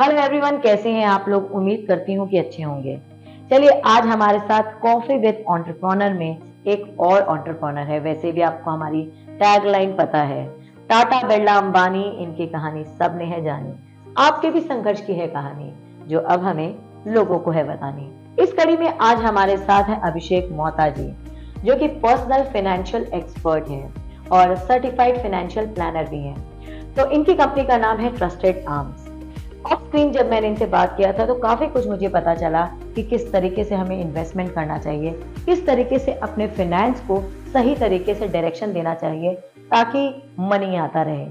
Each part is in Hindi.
हेलो एवरीवन, कैसे हैं आप लोग? उम्मीद करती हूँ कि अच्छे होंगे। चलिए, आज हमारे साथ कॉफी विद एंटरप्रेन्योर में एक और एंटरप्रेन्योर है। वैसे भी आपको हमारी टैगलाइन पता है, टाटा, बिरला, अंबानी, इनकी कहानी सबने है जानी। आपके भी संघर्ष की है कहानी, जो अब हमें लोगों को है बतानी। इस कड़ी में आज हमारे साथ है अभिषेक मोहता जी, जो कि पर्सनल फाइनेंशियल एक्सपर्ट हैं और सर्टिफाइड फाइनेंशियल प्लानर भी हैं। तो इनकी कंपनी का नाम है ट्रस्टेड आर्म्स। ऑफ स्क्रीन जब मैंने इनसे बात किया था तो काफ़ी कुछ मुझे पता चला कि किस तरीके से हमें इन्वेस्टमेंट करना चाहिए, किस तरीके से अपने फाइनेंस को सही तरीके से डायरेक्शन देना चाहिए ताकि मनी आता रहे।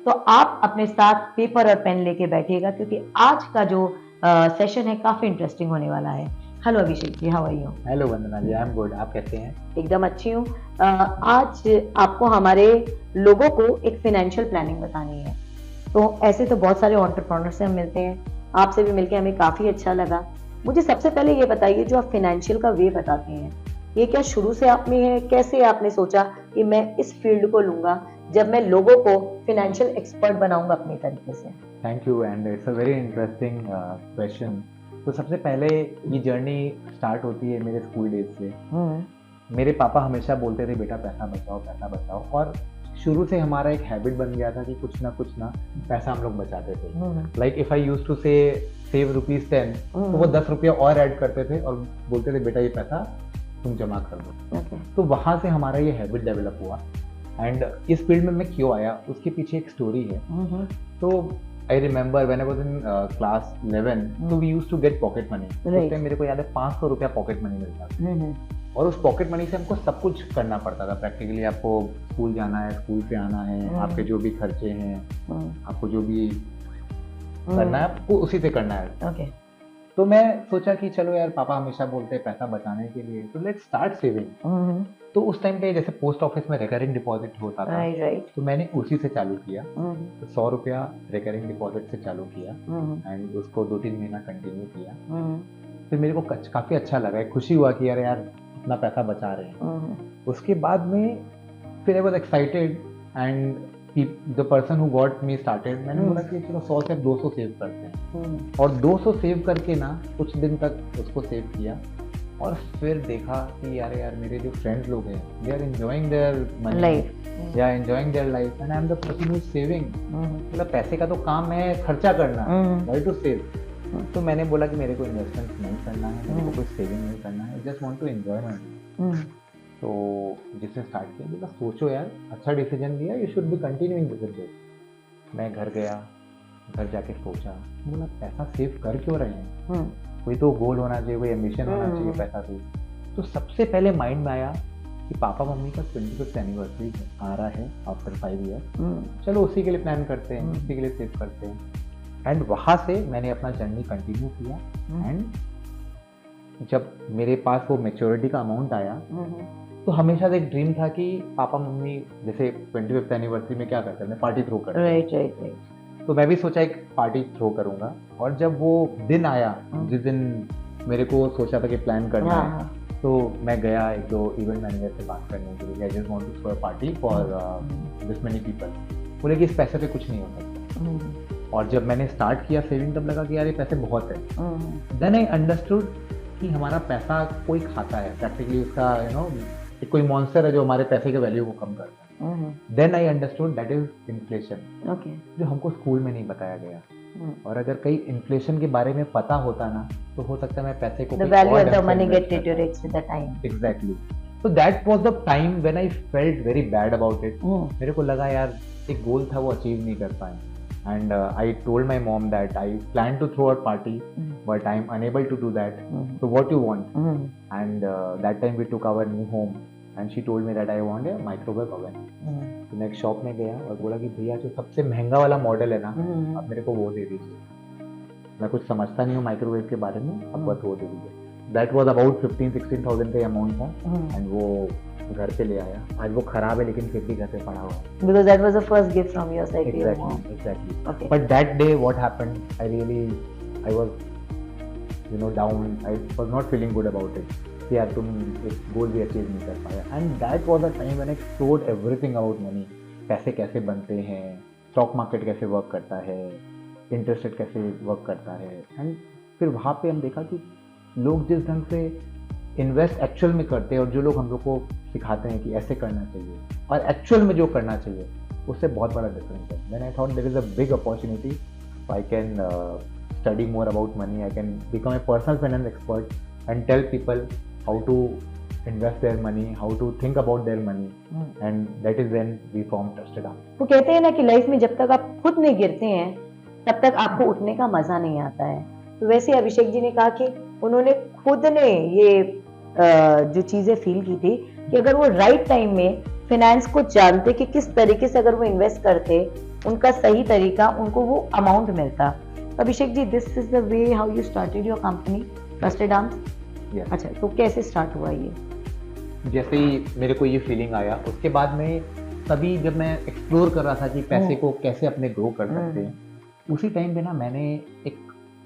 तो आप अपने साथ पेपर और पेन लेके बैठिएगा, क्योंकि आज का जो सेशन है काफ़ी इंटरेस्टिंग होने वाला है। Hello Abhishek ji, how are you? Hello Vandana ji, I am good. आप कैसे हैं? एकदम अच्छी हूँ। आज आपको हमारे लोगों को एक फाइनेंशियल प्लानिंग बतानी है। तो ऐसे तो बहुत सारे एंटरप्रेन्योर से हम मिलते हैं, आपसे भी मिलके हमें काफ़ी अच्छा लगा। मुझे सबसे पहले ये बताइए, जो आप फाइनेंशियल का वे बताते हैं, ये क्या शुरू से आप में है? कैसे आपने सोचा कि मैं इस फील्ड को लूंगा, जब मैं लोगों को फाइनेंशियल एक्सपर्ट बनाऊंगा अपने तरीके से? Thank you and it's a very interesting question. तो सबसे पहले ये जर्नी स्टार्ट होती है मेरे स्कूल डेज से। मेरे पापा हमेशा बोलते थे, बेटा पैसा बचाओ पैसा बचाओ, और शुरू से हमारा एक हैबिट बन गया था कि कुछ ना पैसा हम लोग बचाते थे। Like if I use to say save ₹10, तो वो 10 रुपया और ऐड करते थे और बोलते थे, बेटा ये पैसा तुम जमा कर दो। तो वहाँ से हमारा ये हैबिट डेवलप हुआ। एंड इस फील्ड में मैं क्यों आया, उसके पीछे एक स्टोरी है। तो I remember when I was in class 11, तो we used to get pocket money. उस टाइम मेरे को याद है 500 रुपया पॉकेट मनी मिलता था। और उस पॉकेट मनी से हमको सब कुछ करना पड़ता था। प्रैक्टिकली आपको स्कूल जाना है, स्कूल से आना है, आपके जो भी खर्चे हैं, आपको जो भी करना है आपको उसी से करना है। तो मैं सोचा कि चलो यार, पापा हमेशा बोलते हैं पैसा बचाने के लिए, तो लेट्स स्टार्ट सेविंग। तो उस टाइम पे जैसे पोस्ट ऑफिस में रिकरिंग डिपॉजिट होता था, तो मैंने उसी से चालू किया। तो 100 रुपया रिकरिंग डिपॉजिट से चालू किया एंड उसको 2-3 महीना कंटिन्यू किया। फिर मेरे को काफी अच्छा लगा, खुशी हुआ कि यार इतना पैसा बचा रहे हैं। उसके बाद में फिर I was excited and the person who got me started, मैंने बोला कि चलो 100 से 200 सेव करते हैं। और 200 सेव करके ना कुछ दिन तक उसको सेव किया, और फिर देखा कि यार मेरे जो फ्रेंड्स लोग हैं, they are enjoying their money, they are enjoying their life, and I am the person who is saving. मतलब पैसे का तो काम है खर्चा करना, व्हाई टू सेव। तो मैंने बोला कि मेरे को इन्वेस्टमेंट नहीं करना है, मेरे को कोई सेविंग नहीं करना है, just want to enjoy my. तो जिसने स्टार्ट किया, बोला सोचो यार, अच्छा डिसीजन लिया, you should be continuing with this. मैं घर गया, घर जाके सोचा, बोला पैसा सेव कर क्यों रहे हैं, कोई तो गोल होना चाहिए, कोई एम्बिशन होना चाहिए पैसा सेव। तो सबसे पहले माइंड में आया कि पापा मम्मी का 25th एनिवर्सरी आ रहा है आफ्टर 5 ईयर, चलो उसी के लिए प्लान करते हैं, उसी के लिए सेव करते हैं। एंड वहाँ से मैंने अपना जर्नी कंटिन्यू किया। एंड जब मेरे पास वो मैच्योरिटी का अमाउंट आया, तो हमेशा से एक ड्रीम था कि पापा मम्मी जैसे 25th एनिवर्सरी में क्या करते हैं, पार्टी थ्रो करते हैं। राइट। तो मैं भी सोचा एक पार्टी थ्रो करूंगा। और जब वो दिन आया, जिस दिन मेरे को सोचा था कि प्लान करना है, तो मैं गया 1-2 इवेंट मैनेजर से बात करने के लिए, I just want to throw a party for this many people. बोले कि इस पैसे पे कुछ नहीं हो सकता। और जब मैंने स्टार्ट किया सेविंग, तब लगा कि यार ये पैसे बहुत है। देन आई अंडरस्टूड कि हमारा पैसा कोई खाता है, प्रैक्टिकली उसका कोई मॉन्स्टर है जो हमारे पैसे के वैल्यू को कम करता है। Then I understood that is inflation, जो हमको स्कूल में नहीं बताया गया। और अगर कहीं इन्फ्लेशन के बारे में पता होता ना, तो हो सकता है मैं पैसे को exactly. So that was the time when I felt very bad about it. मेरे को लगा यार एक गोल था वो अचीव नहीं कर पाए। And I told my mom that I plan to throw a party, but I am unable to do that. So what you want? And that time we took our new home, and she told me that I want a microwave oven. तो मैं एक शॉप में गया और बोला कि भैया जो सबसे महंगा वाला मॉडल है ना, आप मेरे को वो दे दीजिए। मैं कुछ समझता नहीं हूँ माइक्रोवेव के बारे में, आप बस वो दे दीजिए। That was about 15,000-16,000 का अमाउंट था। एंड वो घर पे ले आया। आज वो खराब है लेकिन फिर भी घर पे पड़ा हुआ है। Because that was the first gift from your side. Exactly. Okay. But that day what happened, I was down. I was not feeling good about it. कि यार तुम एक गोल भी अचीव नहीं कर पाया। And that was the time when I explored everything about money. पैसे कैसे बनते हैं, स्टॉक मार्केट कैसे वर्क करता है, इंटरेस्ट रेट कैसे वर्क करता है, एंड फिर वहाँ पे हम देखा कि लोग जिस ढंग से इन्वेस्ट एक्चुअल में करते हैं और जो लोग हम लोग को सिखाते हैं कि ऐसे करना चाहिए और एक्चुअल में जो करना चाहिए, उससे बहुत बड़ा डिफरेंस है. Then I thought there is a big opportunity, I can study more about money, I can become a personal finance expert and tell people how to invest their money, how to think about their money, and that is when we formed Trusted Arms. वो कहते हैं ना कि लाइफ में जब तक आप खुद नहीं गिरते हैं तब तक आपको उठने का मजा नहीं आता है. तो वैसे अभिषेक जी ने कहा कि उन्होंने खुद ने ये जो चीजें फील की थी कि अगर वो राइट टाइम में फाइनेंस को जानते कि किस तरीके से अगर वो इन्वेस्ट करते, उनका सही तरीका, उनको वो अमाउंट मिलता. Abhishek ji, this is the way how you started your company Trusted Arms. अच्छा, तो कैसे स्टार्ट हुआ ये? जैसे ही मेरे को ये फीलिंग आया, उसके बाद में तभी जब मैं एक्सप्लोर कर रहा था कि पैसे को कैसे अपने ग्रो कर सकते हैं, उसी टाइम पे ना मैंने एक,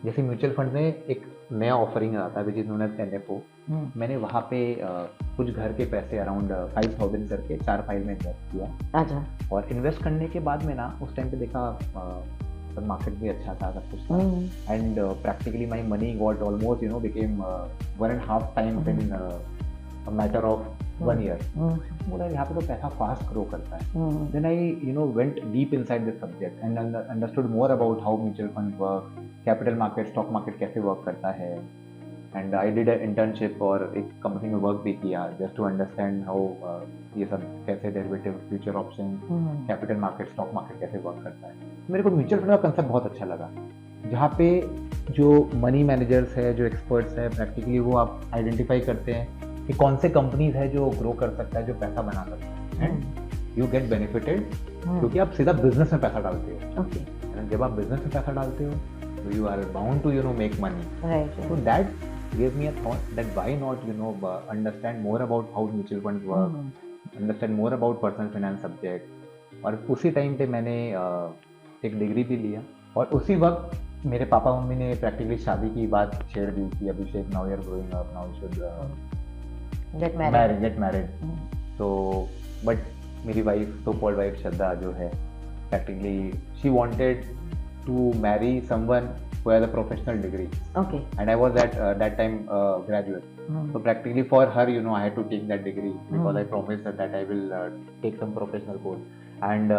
जैसे म्यूचुअल फंड में एक नया ऑफरिंग आ था which is known as NFO. मैंने वहाँ पे कुछ घर के पैसे अराउंड 5,000 करके 4 फाइल में इन्वेस्ट किया. अच्छा. और इन्वेस्ट करने के बाद में ना उस टाइम पे देखा मार्केट भी अच्छा था, सब कुछ था, and practically my money got almost became 1.5 times in a matter of 1 year. बोला यहाँ पे तो पैसा फास्ट ग्रो करता है. Then I went deep inside this subject and understood more about how mutual fund work, capital market, stock market कैसे वर्क करता है. एंड आई डिड इंटर्नशिप और एक कंपनी में वर्क भी किया जस्ट टू अंडरस्टैंड हाउ ये सब कैसे derivative, future option, capital market, stock market कैसे वर्क करता है. मेरे को म्यूचुअल फंड का कंसेप्ट बहुत अच्छा लगा, जहाँ पे जो मनी मैनेजर्स है, जो एक्सपर्ट्स है, प्रैक्टिकली वो आप आइडेंटिफाई करते हैं कि कौन से कंपनीज है जो ग्रो कर सकता है, जो पैसा बना सकता है, एंड यू गेट बेनिफिटेड क्योंकि आप सीधा बिजनेस में पैसा डालते हो. जब आप बिजनेस में पैसा डालते हो तो you are bound to make money. Right. So that gave me a thought that why not understand more about how mutual funds work, understand more about personal finance subject. और उसी टाइम पे मैंने एक डिग्री भी लिया और उसी वक्त मेरे पापा मम्मी ने प्रैक्टिकली शादी की बात छेड़ दी कि Abhishek, now you are growing up, now you should get married. तो बट मेरी वाइफ, तो कॉल्ड वाइफ श्रद्धा जो है, practically she wanted to marry someone who has a professional degree. Okay. And I was at that time graduate. So practically for her, I had to take that degree because I promised her that I will take some professional course. And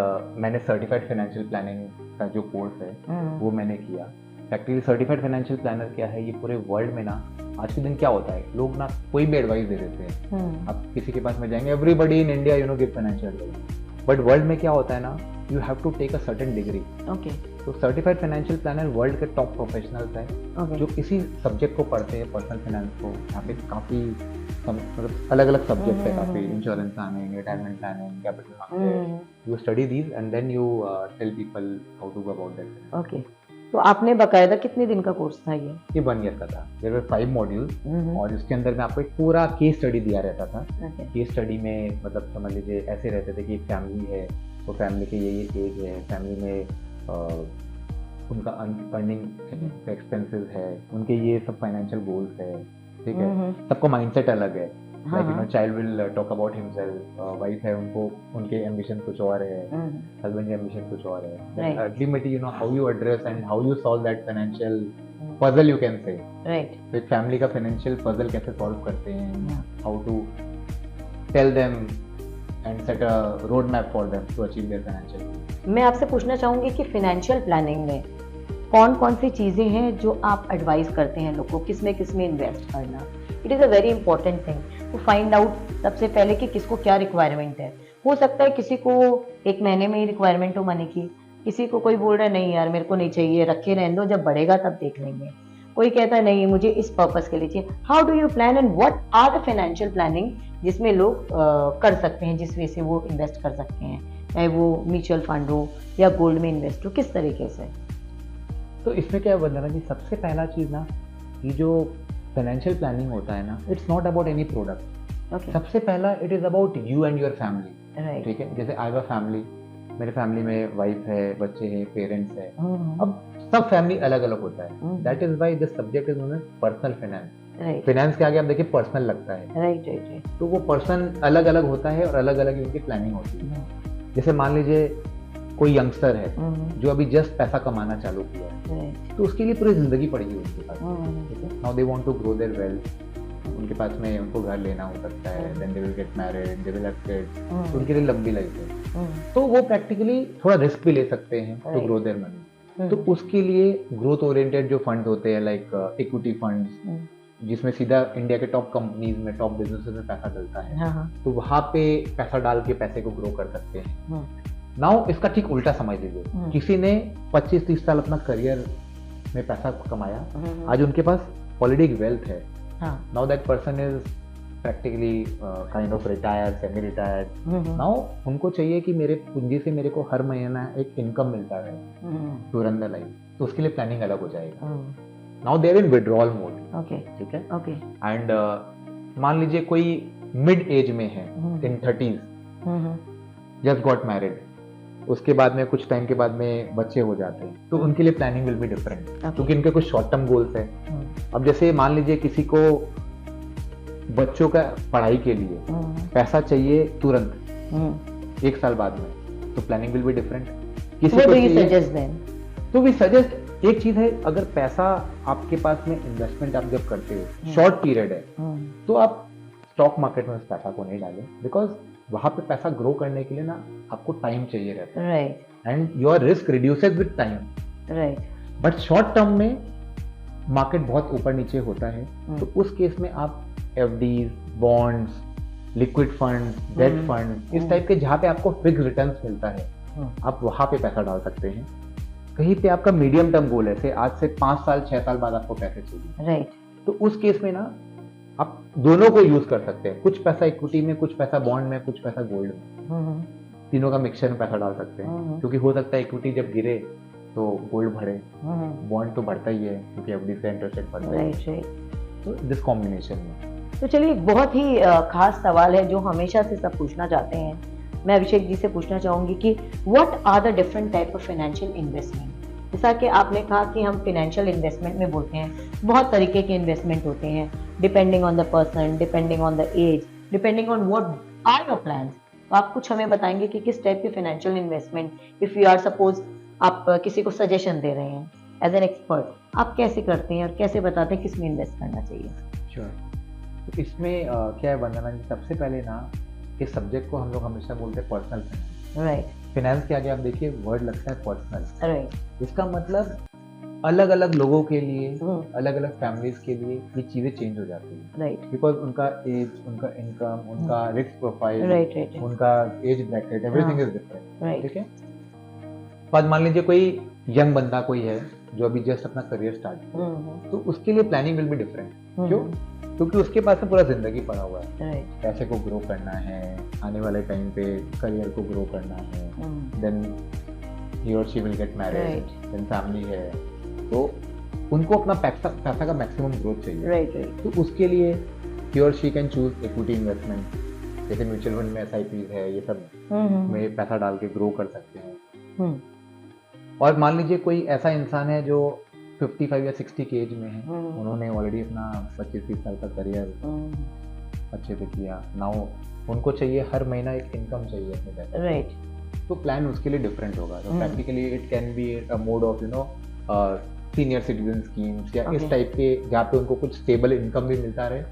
मैंने certified financial planning का जो कोर्स है वो मैंने किया. Practically certified financial planner क्या है, ये पूरे वर्ल्ड में ना आज के दिन क्या होता है, लोग ना कोई भी एडवाइस दे देते हैं. आप किसी के पास में जाएंगे, everybody in India give financial advice. But world में क्या होता है ना, you have to take a certain degree. Okay. तो सर्टिफाइड फाइनेंशियल प्लानर वर्ल्ड के टॉप प्रोफेशनल्स हैं जो इसी सब्जेक्ट को पढ़ते हैं, पर्सनल फाइनेंस को. यहाँ पे काफ़ी मतलब अलग अलग सब्जेक्ट है, काफ़ी insurance planning, retirement planning, capital market. You study these and then you tell people how to go about that. Okay. तो आपने बकायदा कितने दिन का कोर्स था ये? 1 ईयर का था. देयर वर 5 मॉड्यूल्स और इसके अंदर में आपको एक पूरा केस स्टडी दिया रहता था. केस स्टडी में मतलब समझ लीजिए ऐसे रहते थे कि एक फैमिली है, तो फैमिली के ये एज है, फैमिली में उनका अर्निंग एक्सपेंसेस है, उनके ये सब फाइनेंशियल गोल्स है. ठीक है, सबको माइंडसेट अलग है. Like child will talk about himself, wife है, उनको उनके एम्बिशन कुछ और है, हस्बैंड के एम्बिशन कुछ और है. Ultimately how you address and how you solve that financial puzzle, you can say. Right. तो एक फैमिली का फाइनेंशियल पजल कैसे सॉल्व करते हैं, how to tell them and set a road map for them to achieve their financial. मैं आपसे पूछना चाहूंगी कि फाइनेंशियल प्लानिंग में कौन कौन सी चीजें हैं जो आप एडवाइस करते हैं लोगों को, किसमें इन्वेस्ट करना. It is a very important thing to find out सबसे पहले कि किसको क्या रिक्वायरमेंट है. हो सकता है किसी को 1 महीने में ही रिक्वायरमेंट हो मनी की, किसी को कोई बोल रहा है नहीं यार मेरे को नहीं चाहिए, रखे रहने दो, जब बढ़ेगा तब देख लेंगे. कोई कहता है नहीं मुझे इस पर्पस के लिए चाहिए. How do you plan and what are the financial planning जिसमें लोग कर सकते हैं, जिस वे से वो इन्वेस्ट कर सकते हैं, चाहे वो म्यूचुअल फंड हो या गोल्ड में इन्वेस्ट हो, किस तरीके से? तो इसमें क्या है वंदना जी, सबसे पहला चीज़ ना, ये जो फाइनेंशियल प्लानिंग होता है ना, it's not about any product. सबसे पहला it is about you and your family. ठीक है, जैसे आई हैव अ फैमिली, मेरे फैमिली में वाइफ है, बच्चे हैं, पेरेंट्स हैं. अब सब फैमिली अलग अलग होता है. That is why this subject is known as personal finance. Finance के आगे आप देखिए पर्सनल लगता है. राइट. तो वो पर्सन अलग अलग होता है और अलग अलग उनकी प्लानिंग होती है. जैसे मान लीजिए कोई यंगस्टर है जो अभी जस्ट पैसा कमाना चालू किया है, तो उसके लिए पूरी जिंदगी पड़ेगी उनके पास। Now they want to grow their wealth, उनके पास में उनको घर लेना हो सकता है, then they will get married, they will have kids, उनके लिए लंबी लाइफ है, तो वो प्रैक्टिकली थोड़ा रिस्क भी ले सकते हैं टू ग्रो देयर मनी। तो उसके लिए ग्रोथ ओरिएंटेड जो फंड्स होते हैं लाइक इक्विटी फंड्स, जिसमें सीधा इंडिया के टॉप कंपनीज में, टॉप बिजनेसेस में पैसा डलता है, तो वहां पे पैसा डाल के पैसे को ग्रो कर सकते हैं। नाउ इसका ठीक उल्टा समझ लीजिए, किसी ने 25-30 साल अपना करियर में पैसा कमाया, आज उनके पास ऑलरेडी एक वेल्थ है, now that person is practically kind of retire, semi retired. Now उनको चाहिए कि मेरे पूंजी से मेरे को हर महीना एक इनकम मिलता है टू रन द लाइफ, तो उसके लिए प्लानिंग अलग हो जाएगा। Now they are in withdrawal mode, ठीक है, एंड मान लीजिए कोई मिड एज में है, इन 30s, जस्ट गॉट मैरिड, उसके बाद में कुछ टाइम के बाद में बच्चे हो जाते हैं, तो उनके लिए प्लानिंग विल बी डिफरेंट, क्योंकि इनके कुछ शॉर्ट टर्म गोल्स है। अब जैसे मान लीजिए किसी को बच्चों का पढ़ाई के लिए पैसा चाहिए तुरंत 1 साल बाद में, तो प्लानिंग विल बी डिफरेंट। किसी को तो वी सजेस्ट, एक चीज है, अगर पैसा आपके पास में इन्वेस्टमेंट आप जब करते हो शॉर्ट पीरियड है, तो आप स्टॉक मार्केट में उस पैसा को नहीं डालें, बिकॉज वहां पे पैसा ग्रो करने के लिए ना आपको टाइम चाहिए रहता है, and your risk reduces with time, but short term में मार्केट बहुत ऊपर नीचे होता है, तो उस केस में आप FDs, bonds, liquid fund, debt fund, इस टाइप के जहाँ पे आपको फिक्स रिटर्न्स मिलता है, आप वहां पे पैसा डाल सकते हैं। कहीं पे आपका मीडियम टर्म गोल है, आज से 5 साल 6 साल बाद आपको पैसे चाहिए, तो उस केस में ना आप दोनों को यूज कर सकते हैं, कुछ पैसा इक्विटी में, कुछ पैसा बॉन्ड में, कुछ पैसा गोल्ड में, तीनों का मिक्सचर में पैसा डाल सकते हैं, क्योंकि हो सकता है इक्विटी जब गिरे तो गोल्ड बढ़े, बॉन्ड तो बढ़ता ही है क्योंकि एफडी से इंटरेस्ट रेट बढ़ता है, तो दिस कॉम्बिनेशन में। तो चलिए, एक बहुत ही खास सवाल है जो हमेशा से सब पूछना चाहते हैं, मैं अभिषेक जी से पूछना चाहूंगी कि what are the different type of financial investment. जैसा कि आपने कहा कि हम फाइनेंशियल इन्वेस्टमेंट में बोलते हैं, बहुत तरीके के इन्वेस्टमेंट होते हैं, depending on the person, depending on the age, depending on what are your plans. तो आप कुछ हमें बताएंगे कि किस टाइप के financial investment, if you are suppose आप किसी को सजेशन दे रहे हैं एज एन एक्सपर्ट, आप कैसे करते हैं और कैसे बताते हैं किस में इन्वेस्ट करना चाहिए? श्योर। तो इसमें क्या है वंदना जी, सबसे पहले ना इस सब्जेक्ट को हम लोग हमेशा बोलते हैं पर्सनल फाइनेंस। राइट। फाइनेंस के आगे आप देखिए वर्ड लगता है पर्सनल। राइट। इसका मतलब अलग अलग लोगों के लिए, अलग अलग फैमिलीज के लिए ये चीजें चेंज हो जाती है। राइट। बिकॉज उनका एज, उनका इनकम, उनका रिस्क प्रोफाइल, राइट, उनका age bracket, everything is different. Right. ठीक है। बाद मान लीजिए कोई यंग बंदा कोई है जो अभी जस्ट अपना करियर स्टार्ट किया, तो उसके लिए प्लानिंग विल बी डिफरेंट। क्यों? क्योंकि उसके पास में पूरा जिंदगी पड़ा हुआ है, पैसे को ग्रो करना है, आने वाले टाइम पे करियर को ग्रो करना है, देन ही और she will get married, then family है, तो उनको अपना पैसा का मैक्सिमम ग्रोथ चाहिए। तो उसके लिए ही और she can choose equity investment, जैसे म्यूचुअल फंड में SIPs है, ये सब में पैसा डाल के ग्रो कर सकते हैं। और मान लीजिए कोई ऐसा इंसान है जो 55 या 60 के एज में है, उन्होंने ऑलरेडी अपना 25-30 साल का करियर अच्छे से किया, नाउ उनको चाहिए हर महीना एक इनकम चाहिए अपने पैसे। राइट। तो प्लान उसके लिए डिफरेंट होगा। तो practically it can be a mode of senior citizen schemes या इस टाइप के, जहाँ पे उनको कुछ स्टेबल इनकम भी मिलता रहे,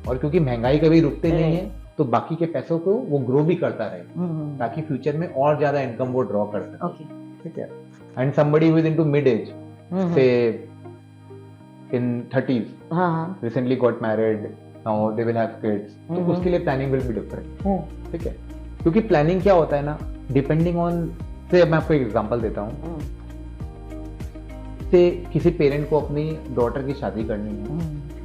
और क्योंकि महंगाई कभी रुकते नहीं है, तो बाकी के पैसों को वो ग्रो भी करता रहे, ताकि फ्यूचर में और ज्यादा इनकम वो ड्रॉ कर सके। ठीक है। And somebody who is into mid age, say in 30s, recently got married, now they will have kids, तो उसके लिए प्लानिंग विल बी डिफरेंट। ठीक है। क्योंकि प्लानिंग क्या होता है ना, डिपेंडिंग ऑन, से मैं आपको एक एग्जांपल देता हूँ, से किसी पेरेंट को अपनी डॉटर की शादी करनी है,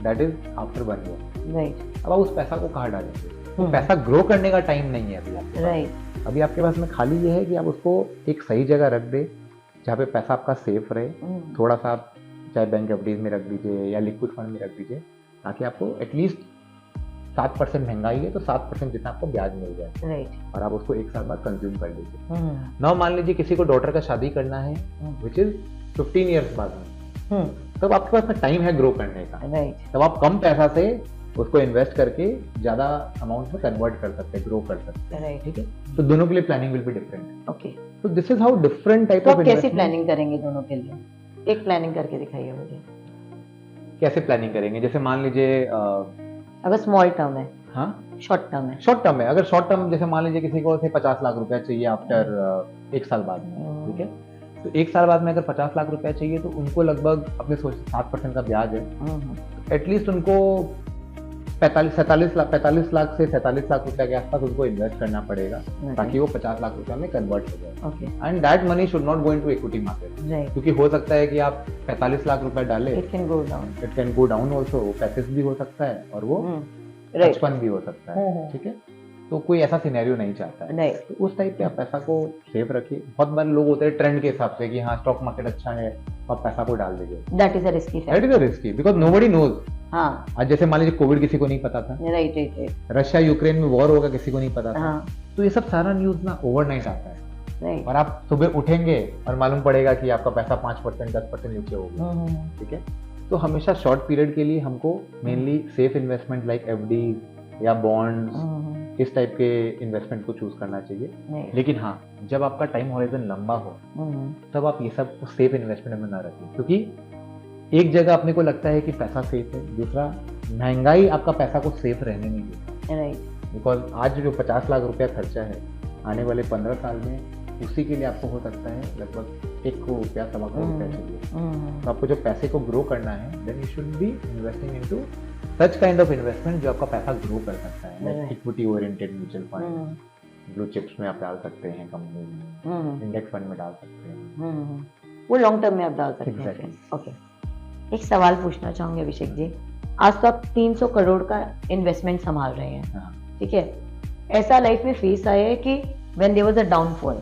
that is after 1 year। Right. अब आप उस पैसा को कहाँ डालेंगे? तो पैसा ग्रो करने का टाइम नहीं है अभी आपके पास। अभी आपके पास में खाली ये है कि आप उसको एक सही जगह रख दे, जहाँ पे पैसा आपका सेफ रहे, थोड़ा सा आप चाहे बैंक एफडीज में रख दीजिए या लिक्विड फंड में रख दीजिए, ताकि आपको एटलीस्ट 7% महंगाई है तो 7% जितना आपको ब्याज मिल जाए। राइट। और आप उसको 1 साल बाद कंज्यूम कर लीजिए। नाउ मान लीजिए किसी को डॉटर का शादी करना है, विच इज 15 ईयर्स बाद में, तब आपके पास में टाइम है ग्रो करने का। राइट। तब आप कम पैसा से उसको इन्वेस्ट करके ज्यादा अमाउंट में कन्वर्ट कर सकते हैं, ग्रो कर सकते हैं, राइट, ठीक है। तो दोनों के लिए planning will be different. Okay. तो this is how different type तो ऑफ आप कैसी प्लानिंग करेंगे दोनों के लिए? एक प्लानिंग करके दिखाइए मुझे। कैसे प्लानिंग करेंगे? जैसे मान लीजिए अगर स्मॉल टर्म है, हाँ शॉर्ट टर्म है। शॉर्ट टर्म है, अगर शॉर्ट टर्म जैसे मान लीजिए किसी को 50 लाख रुपया चाहिए आफ्टर 1 साल बाद में, ठीक है। तो 1 साल बाद में अगर 50 लाख रुपया चाहिए तो उनको लगभग अपने सोच 7% का ब्याज है, एटलीस्ट उनको 45 लाख से 47 लाख रुपया के आसपास उनको इन्वेस्ट करना पड़ेगा ताकि वो 50 लाख रुपया में कन्वर्ट हो जाए। And that money should not go into equity market, क्योंकि हो सकता है कि आप 45 लाख रुपया डाले, it can go down also, passage भी हो सकता है और वो बचपन भी हो सकता है, ठीक है। तो कोई ऐसा सिनेरियो नहीं चाहता है, तो उस टाइप पे आप पैसा को सेफ रखिए। बहुत बार लोग होते हैं ट्रेंड के हिसाब से कि हाँ स्टॉक मार्केट अच्छा है, आप पैसा को डाल दीजिए, that is a risky because nobody knows. हाँ, आज जैसे मान लीजिए कोविड किसी को नहीं पता था, राइट, रशिया यूक्रेन में वॉर होगा किसी को नहीं पता था, तो ये सब सारा न्यूज ना ओवरनाइट आता है, और आप सुबह उठेंगे और मालूम पड़ेगा कि आपका पैसा 5% 10% नीचे हो गया, ठीक है। तो हमेशा शॉर्ट पीरियड के लिए हमको mainly safe investment like FD या बॉन्ड्स, इस टाइप के इन्वेस्टमेंट को चूज करना चाहिए। लेकिन हाँ, जब आपका टाइम होराइजन लंबा हो तब आप ये सब सेफ इन्वेस्टमेंट में ना रखें, क्योंकि एक जगह अपने को लगता है कि पैसा सेफ है, दूसरा महंगाई आपका पैसा को सेफ रहने नहीं देता, बिकॉज आज जो 50 लाख रुपया खर्चा है, आने वाले 15 साल में उसी के लिए आपको हो सकता है लगभग 1 करोड़ रुपया 1.25 करोड़ रुपया चाहिए। तो आपको जो पैसे को ग्रो करना है, then you should be investing into such kind of investment जो आपका पैसा ग्रो कर सकता है, like equity oriented mutual fund, blue chips में आप डाल सकते हैं, कंपनी में, इंडेक्स फंड में डाल सकते हैं, वो लॉन्ग टर्म में आप डाल सकते हैं। ओके, एक सवाल पूछना चाहूंगी अभिषेक जी, आज तो आप 300 करोड़ का इन्वेस्टमेंट संभाल रहे हैं, ठीक है। ऐसा लाइफ में फेस आया है कि when there was a downfall,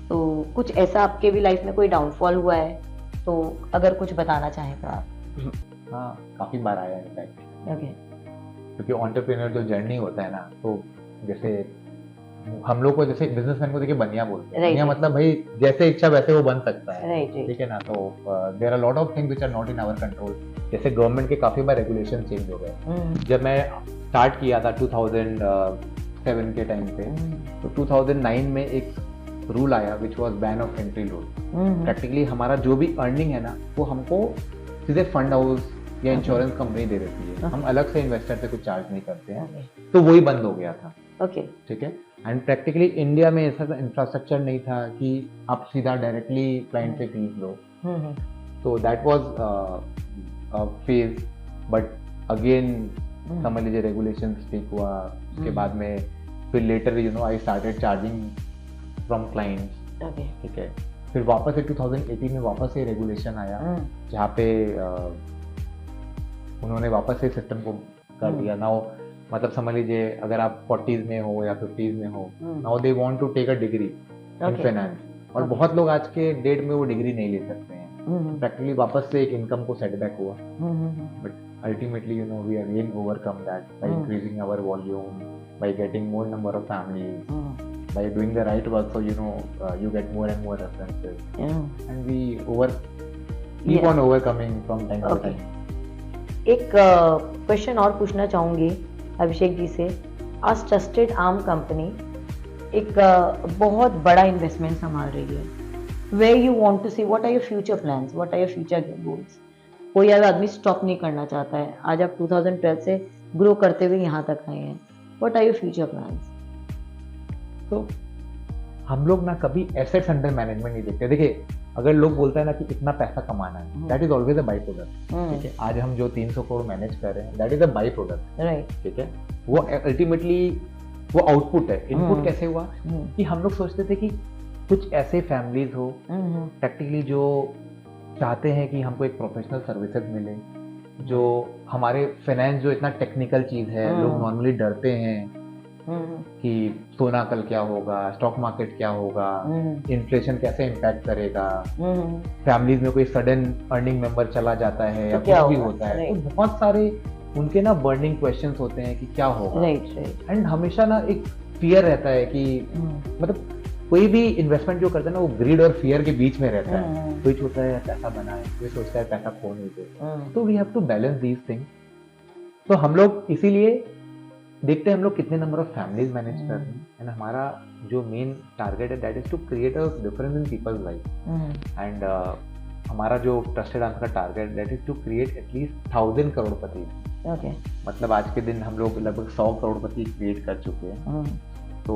तो कुछ ऐसा आपके भी लाइफ में कोई डाउनफॉल हुआ है तो अगर कुछ बताना चाहें तो आप? हाँ, काफी बार आया है इनफैक्ट, ओके, क्योंकि एंटरप्रेन्योर जो जर्नी होता है ना, तो जैसे हम लोग को, जैसे बिजनेसमैन को देखिए बनिया बोलते हैं, बनिया मतलब भाई जैसे इच्छा वैसे वो बन सकता है, ठीक है ना। तो there are lot of things which are not in our control. जैसे गवर्नमेंट के काफी बार रेगुलेशन चेंज हो गए। जब मैं स्टार्ट किया था 2007 के टाइम पे, तो 2009 में एक रूल आया which was ban of entry loan. Practically हमारा जो भी अर्निंग है ना, वो हमको सीधे फंड हाउस या इंश्योरेंस कंपनी दे देती है, हम अलग से इन्वेस्टर से कुछ चार्ज नहीं करते हैं, तो वही बंद हो गया था, ठीक है। एंड प्रैक्टिकली इंडिया में ऐसा इंफ्रास्ट्रक्चर नहीं था कि आप सीधा डायरेक्टली क्लाइंट से फीस लो, तो that was phase. But again समझ लीजिए रेगुलेशन ठीक हुआ, उसके बाद में फिर later I started charging from clients, ठीक है। फिर वापस से 2018 में वापस से रेगुलेशन आया, जहाँ पे उन्होंने वापस से सिस्टम को कर दिया। नाउ मतलब समझ लीजिए अगर आप 40s में हो या 50s में हो, now they want to take a degree in finance, और बहुत लोग आज के डेट में वो डिग्री नहीं ले सकते हैं। प्रैक्टिकली वापस से एक इनकम को सेटबैक हुआ, but ultimately we again overcome that by increasing our volume, by getting more number of families, by doing the right work, so you get more and more references, and we keep on overcoming from time to time. एक क्वेश्चन और पूछना चाहूंगी अभिषेक जी से। आज ट्रस्टेड आर्म कंपनी एक बहुत बड़ा इन्वेस्टमेंट संभाल रही है। Where you want to see, what are your future plans, what are your future goals? कोई आदमी स्टॉप नहीं करना चाहता है। आज आप 2012 से ग्रो करते हुए यहाँ तक आए हैं। What are your future plans? तो हम लोग ना कभी एसेट्स अंडर मैनेजमेंट नहीं देखते। देखिए, अगर लोग बोलते हैं ना कि इतना पैसा कमाना है, that is always a by product, ठीक है। आज हम जो 300 करोड़ मैनेज कर रहे हैं, that is a by product, right, ठीक है। वो अल्टीमेटली वो आउटपुट है। इनपुट कैसे हुआ कि हम लोग सोचते थे कि कुछ ऐसे फैमिलीज हो प्रैक्टिकली जो चाहते हैं कि हमको एक प्रोफेशनल सर्विसेज मिले, जो हमारे फाइनेंस जो इतना टेक्निकल चीज है, लोग नॉर्मली डरते हैं कि सोना कल क्या होगा, स्टॉक मार्केट क्या होगा, इन्फ्लेशन कैसे इम्पैक्ट करेगा, फैमिलीज में कोई सडन अर्निंग मेंबर चला जाता है या कुछ भी होता है, तो बहुत सारे उनके ना बर्निंग क्वेश्चंस होते हैं कि क्या होगा। एंड हमेशा ना एक फियर रहता है कि मतलब कोई भी इन्वेस्टमेंट जो करता है ना, वो ग्रीड और फियर के बीच में रहता है। कोई सोचता है पैसा बनाए, कोई सोचता है पैसा खो नहीं दे। तो we have to balance these things. तो हम लोग इसीलिए देखते हैं हम लोग कितने नंबर ऑफ फैमिलीज मैनेज कर रहे हैं, एंड हमारा जो मेन टारगेट है that is to create a difference in people's life. And हमारा जो ट्रस्टेड आंसर का target that is to create at least 1000 करोड़पति। ओके। मतलब आज के दिन हम लोग लगभग 100 करोड़पति क्रिएट कर चुके हैं। तो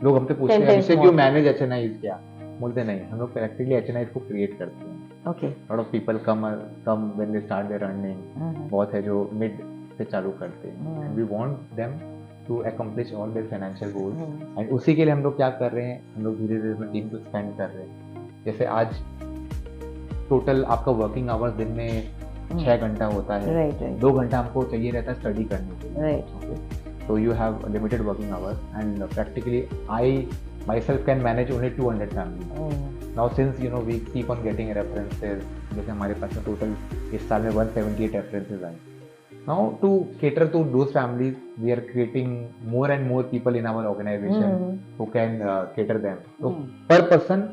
लोग हमसे पूछते हैं अभिषेक यू मैनेज एचएनआईज क्या? बोलते नहीं, हम लोग प्रैक्टिकली एचएनआईज को क्रिएट करते हैं। Okay. Lot of people come when they start their earning. बहुत है जो मिड से चालू करते हैं, and we want them to accomplish all their financial goals. And उसी के लिए हम लोग क्या कर रहे हैं, हम लोग धीरे धीरे अपनी टीम को एक्सपेंड कर रहे हैं। जैसे आज टोटल आपका वर्किंग आवर्स दिन में 6 घंटा होता है, 2 घंटा हमको चाहिए रहता है स्टडी करने के लिए। So you have limited working hours, and practically I myself can manage only 200 families. Now since we keep on getting references, जैसे हमारे पास में टोटल इस साल में 178 references आए। Now to cater to those families, we are creating more and more people in our organization who can cater them. So per person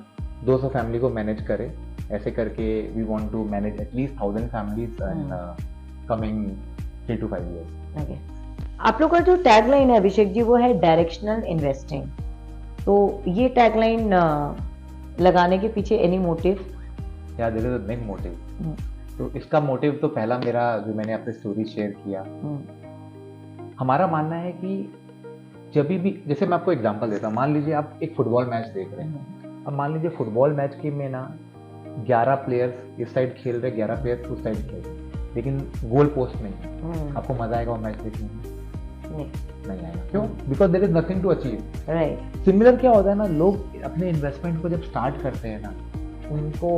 200 family को मैनेज करें, ऐसे करके we want to manage at least 1000 families in coming 3 to 5 years. Okay. आप लोग का जो टैगलाइन है अभिषेक जी वो है डायरेक्शनल इन्वेस्टिंग। तो ये टैगलाइन लगाने के पीछे एनी मोटिव? या there is a big motive. तो इसका मोटिव तो पहला मेरा जो मैंने अपनी स्टोरी शेयर किया, हमारा मानना है कि जब भी जैसे मैं आपको एग्जांपल देता हूँ, मान लीजिए आप एक फुटबॉल मैच देख रहे हैं। अब मान लीजिए फुटबॉल मैच के में ना 11 प्लेयर्स इस साइड खेल रहे, 11 प्लेयर्स उस साइड खेल रहे, लेकिन गोल पोस्ट नहीं। आपको मजा आएगा वो मैच देखने में? नहीं आएगा। क्यों? Because there is nothing to achieve. Right. Similar क्या होता है ना, लोग अपने इन्वेस्टमेंट को जब स्टार्ट करते हैं ना, उनको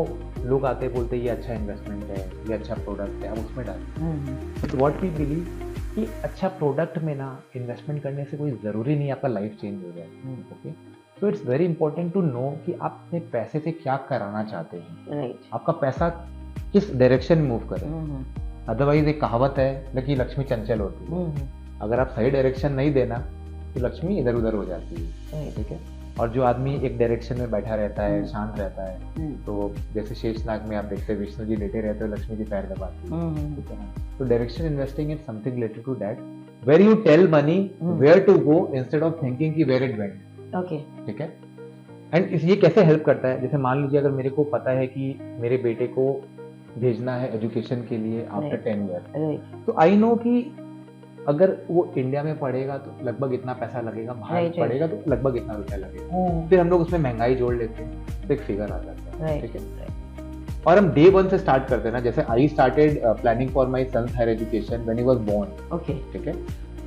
लोग आते बोलते हैं ये अच्छा इन्वेस्टमेंट है, ये अच्छा प्रोडक्ट है, आप उसमें डालें। व्हाट वी बिलीव कि अच्छा प्रोडक्ट में ना इन्वेस्टमेंट करने से कोई ज़रूरी नहीं आपका लाइफ चेंज हो जाए। Okay, so it's very important to know कि आप अपने पैसे से क्या कराना चाहते हैं। राइट। आपका पैसा किस डायरेक्शन में मूव करे। अदरवाइज एक कहावत है कि लक्ष्मी चंचल होती है। अगर आप सही डायरेक्शन नहीं देना तो लक्ष्मी इधर उधर हो जाती है। ठीक है। और जो आदमी एक डायरेक्शन में बैठा रहता है, शांत रहता है, तो जैसे शेषनाग में आप देखते हैं विष्णु जी लेटे रहते हैं, लक्ष्मी जी पैर दबाती है। ठीक है ना। तो direction investing is something related to that, where you tell money where to go instead of thinking कि वेयर इट वेंट। ओके। ठीक है। एंड ये कैसे हेल्प करता है, जैसे मान लीजिए अगर मेरे को पता है कि मेरे बेटे को भेजना है एजुकेशन के लिए आफ्टर 10 ईयर, तो आई नो कि अगर वो इंडिया में पढ़ेगा तो लगभग इतना पैसा लगेगा, बाहर पढ़ेगा तो लगभग इतना रुपया लगेगा। फिर हम लोग उसमें महंगाई जोड़ लेते हैं तो एक फिगर आ जाता है। ठीक है। और हम डे 1 से स्टार्ट करते हैं ना, जैसे I started planning for my son's higher education when he was born. Okay. ठीक है।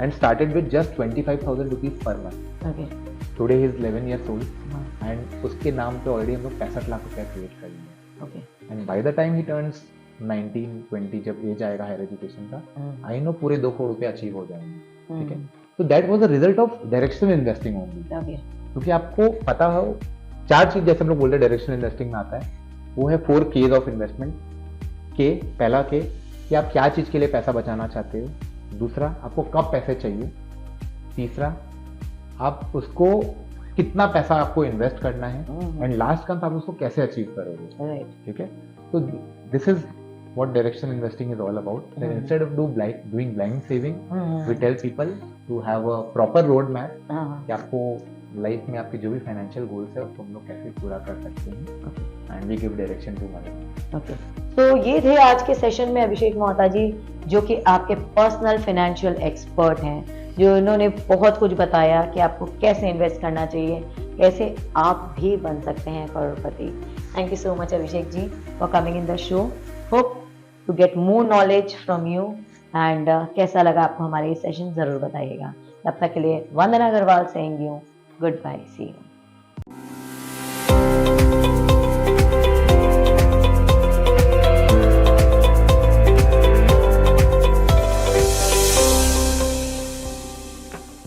And started with just 25,000 rupees per month. Okay. Today he is 11 years old, and उसके नाम पे ऑलरेडी हम लोग 65 लाख रुपया क्रिएट कर लिए। Okay. And by the time he turns 19-20, जब एज आएगा हायर एजुकेशन का, आई नो पूरे 2 करोड़ रुपए अचीव हो जाएंगे। ठीक है। तो that was the result of directional investing only. क्योंकि आपको पता हो 4 चीज जैसे हम लोग बोलते हैं डायरेक्शनल इन्वेस्टिंग में आता है, वो है 4 केज ऑफ इन्वेस्टमेंट। के पहला के कि आप क्या चीज के लिए पैसा बचाना चाहते हो, दूसरा आपको कब पैसे चाहिए, तीसरा आप उसको कितना पैसा आपको इन्वेस्ट करना है, एंड लास्ट का आप उसको कैसे अचीव करोगे। ठीक है। तो this is what directional investing is all about. Then instead of doing blind saving, we tell people to have a proper road map कि आपको लाइफ में आपके जो भी फाइनेंशियल गोल्स है उसको हम लोग कैसे पूरा कर सकते हैं, and we give direction to money. Okay. तो ये थे आज के सेशन में अभिषेक मोहता जी, जो कि आपके पर्सनल फाइनेंशियल एक्सपर्ट हैं, जो इन्होंने बहुत कुछ बताया कि आपको कैसे इन्वेस्ट करना चाहिए, कैसे आप भी बन सकते हैं करोड़पति। Thank you so much Abhishek ji for coming in the show. Hope to get more knowledge from you, and कैसा लगा आपको हमारे ये सेशन ज़रूर बताइएगा। तब तक के लिए Vandana Agrawal saying you goodbye, see you.